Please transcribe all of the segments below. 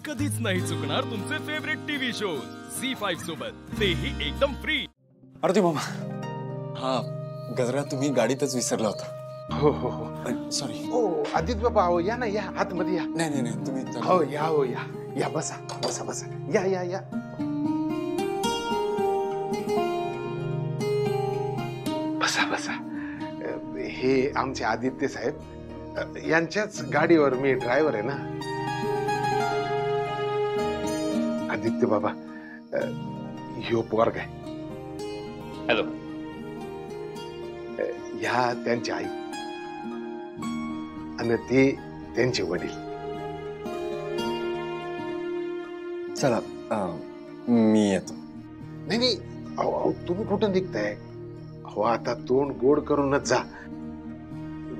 कधीच नाही चुकणार तुमचे फेवरेट टीव्ही शो झी5 सोबत, तेही एकदम फ्री. आरती मामा, हा गजरा तुम्ही गाडीतच विसरला होता. हो हो हो सॉरी. हो आदित्य बाबा, हो या ना, या आतमध्ये या. नाही नाही तुम्ही हो या या, बसा बसा बसा, या या या. बसा बसा. हे आमचे आदित्य साहेब, यांच्याच गाडीवर मी ड्रायव्हर आहे ना. आदित्य बाबा, ह्यो पोरग आहे. हॅलो. ह्या त्यांची आई आणि ते त्यांचे वडील. चला मी येतो. नाही नाही, अहो तुम्ही कुठं निघताय? अहो आता तोंड गोड करूनच जा.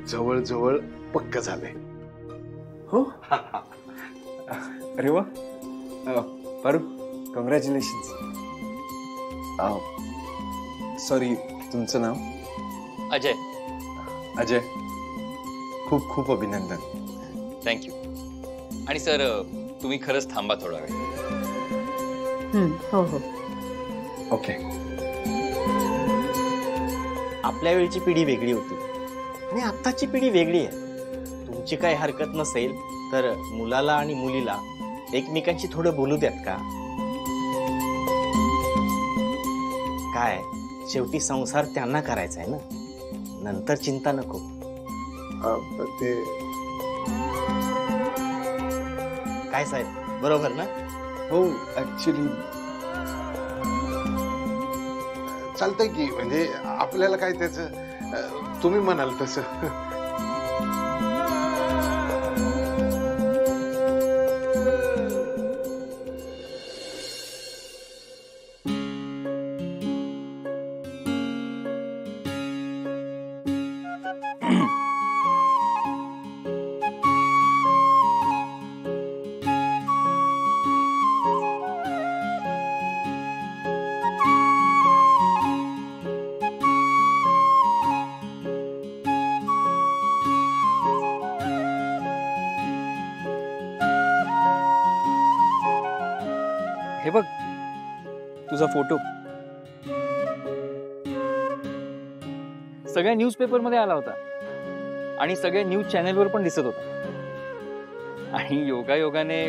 जवळ जवळ पक्क झालंय. हो. अरे वा. पारू, कॉंग्रॅच्युलेशन्स. सॉरी, तुमचं नाव? अजय. अजय, खूप खूप अभिनंदन. थँक्यू. आणि सर, तुम्ही खरंच थांबा थोडा वेळ. हो हो. ओके. आपल्या वेळची पिढी वेगळी होती आणि आत्ताची पिढी वेगळी आहे. तुमची काही हरकत नसेल तर मुलाला आणि मुलीला एकमेकांशी थोडं बोलू द्यात का? काय, शेवटी संसार त्यांना करायचा आहे ना, नंतर चिंता नको. ते काय साहेब, बरोबर ना? हो, ऍक्च्युली चालतंय की, म्हणजे आपल्याला काय त्याचं, तुम्ही म्हणाल तसं. हे बघ, तुझा फोटो सगळ्या न्यूजपेपर मध्ये आला होता आणि सगळ्या न्यूज चॅनेलवर पण दिसत होता. आणि योगायोगाने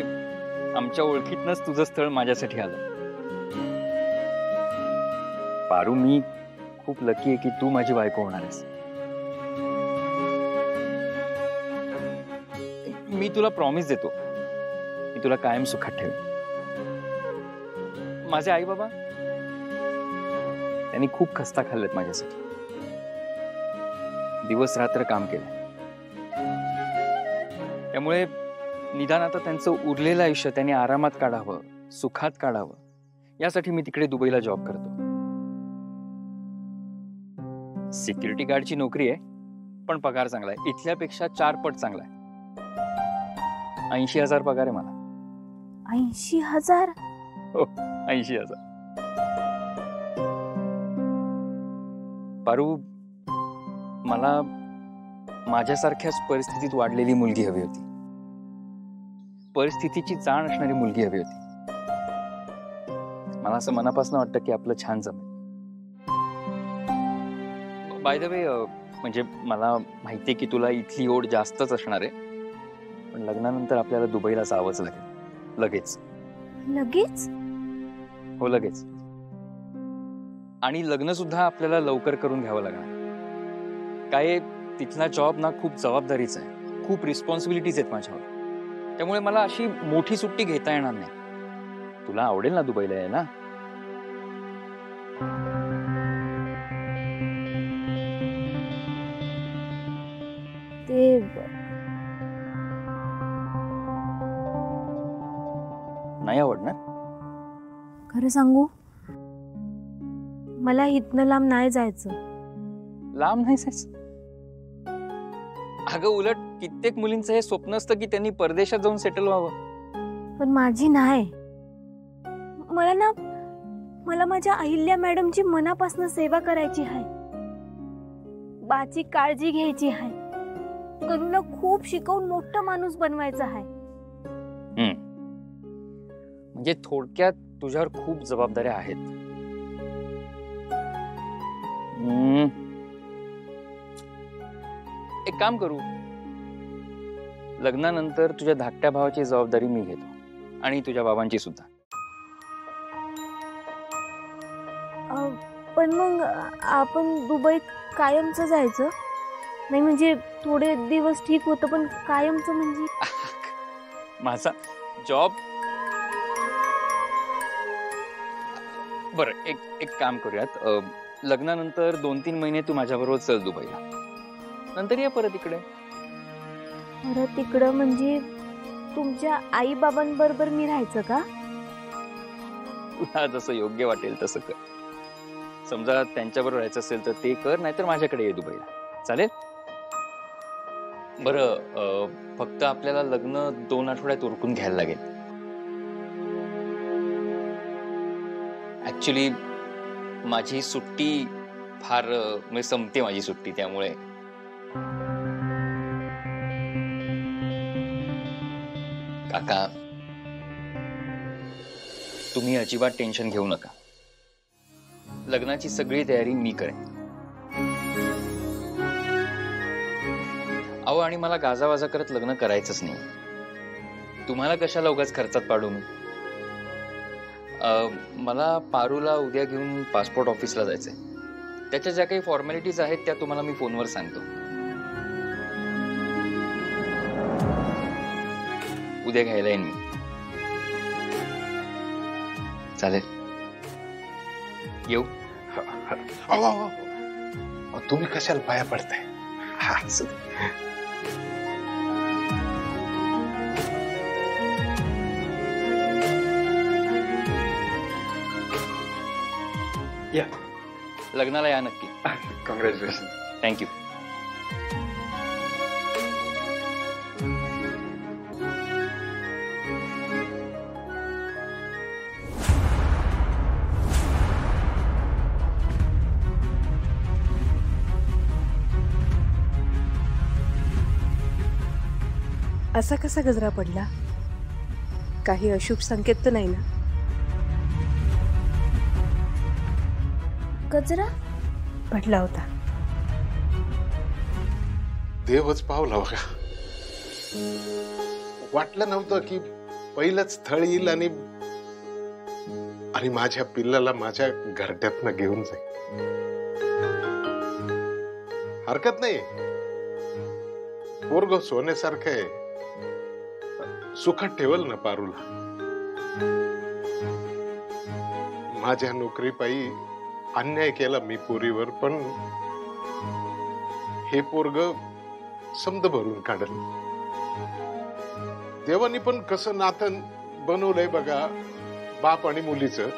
आमच्या ओळखीतनच तुझं स्थळ माझ्यासाठी आलं. पारू, मी खूप लकी आहे की तू माझी बायको होणार आहेस. मी तुला प्रॉमिस देतो, मी तुला कायम सुखात ठेवेन. माझे आई बाबा, त्यांनी खूप खस्ता खाल्लेत माझ्यासाठी. दिवस रात्र काम केलं. त्यामुळे निदान आता त्यांचं उरलेलं आयुष्य त्यांनी आरामात काढावं, सुखात काढावं, यासाठी मी तिकडे दुबईला जॉब करतो. सिक्युरिटी गार्डची नोकरी आहे, पण पगार चांगला आहे. इथल्यापेक्षा 4 पट चांगला आहे. 80,000 पगार आहे मला. 80,000? हो, 80,000. पारू, मला माझ्यासारख्याच परिस्थितीत वाढलेली मुलगी हवी होती. परिस्थितीची जाण असणारी मुलगी हवी होती. मला असं मनापासून वाटतं की आपलं छान जमेल. बाय द वे, म्हणजे मला माहितीये की तुला इथली ओढ जास्तच असणार आहे, पण लग्नानंतर आपल्याला दुबईला जावंच लागेल. लगेच. लगेच? हो, लगेच. आणि लग्न सुद्धा आपल्याला लवकर करून घ्यावं लागणार. काय, तिथला जॉब ना खूप जबाबदारीचा आहे, खूप रिस्पॉन्सिबिलिटीज आहेत माझ्यावर. त्यामुळे मला अशी मोठी सुट्टी घेता येणार नाही. तुला आवडेल ना दुबईला यायला? ते नाही आवडणार? खरं सांगू, मला इथनं लांब नाही जायचं. लांब नाही जायचं? अगं, उलट कित्येक मुलींचं हे स्वप्न असतं की त्यांनी परदेशात जाऊन सेटल व्हावं. पण माझी नाही. मला माझ्या अहिल्या मॅडमची मनापासून सेवा करायची आहे. बाची काळजी घ्यायची आहे. गणूला खूप शिकवून मोठा माणूस बनवायचा आहे. म्हणजे थोडक्यात तुझ्यावर खूप जबाबदाऱ्या आहेत. एक काम करू, लग्नानंतर तुझ्या धाकट्या भावाची जबाबदारी मी घेतो आणि तुझ्या बाबांची सुद्धा. पण मग आपण दुबईत कायमचं जायचं नाही, म्हणजे थोडे दिवस ठीक होतं पण कायमचं म्हणजे माझा जॉब. बरं, एक काम करूयात, लग्नानंतर 2-3 महिने तू माझ्याबरोबर चल दुबईला, नंतर ये परत इकडे. परत तिकडं म्हणजे तुमच्या आई बाबांबरोबर मी राहायचं का? तुला जसं योग्य वाटेल तसं कर. समजा त्यांच्याबरोबर राहायचं असेल तर ते कर, नाहीतर माझ्याकडे ये दुबईला, चालेल? बरं, फक्त आपल्याला लग्न 2 आठवड्यात उरकून घ्यायला लागेल. ऍक्च्युली माझी सुट्टी फार म्हणजे संपते माझी सुट्टी, त्यामुळे काका तुम्ही अजिबात टेन्शन घेऊ नका. लग्नाची सगळी तयारी मी करेन. अहो, आणि मला गाजावाजा करत लग्न करायचंच नाही. तुम्हाला कशाला उगाच खर्चात पाडू मी. मला पारूला उद्या घेऊन पासपोर्ट ऑफिसला जायचंय. त्याच्या ज्या काही फॉर्मॅलिटीज आहेत त्या तुम्हाला मी फोनवर सांगतो. उद्या घ्यायला येईन मी, चालेल? येऊ? तुम्ही कशाला पाया पडताय? हा, असं. या, लग्नाला या नक्की. कॉंग्रॅच्युलेशन. थँक्यू. असा कसा गजरा पडला? काही अशुभ संकेत तर नाही ना? गजरा पडला होता. देवच पावला बघा. वाटलं नव्हतं की पहिलंच स्थळ येईल आणि माझ्या पिल्लाला माझ्या घरट्यातनं घेऊन जाईल. हरकत नाही, पोरग सोन्यासारखं आहे. सुखात ठेवल ना पारूला. माझ्या नोकरीपायी अन्याय केला मी पोरीवर, पण हे पोरग समद भरून काढल. देवानी पण कसं नातं बनवलंय बघा बाप आणि मुलीचं.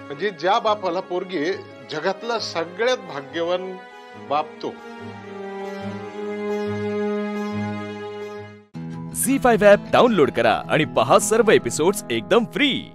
म्हणजे ज्या बापाला पोरगी आहे, जगातला सगळ्यात भाग्यवान बाप तो. झी5 ॲप डाउनलोड करा आणि पहा सर्व एपिसोड्स एकदम फ्री.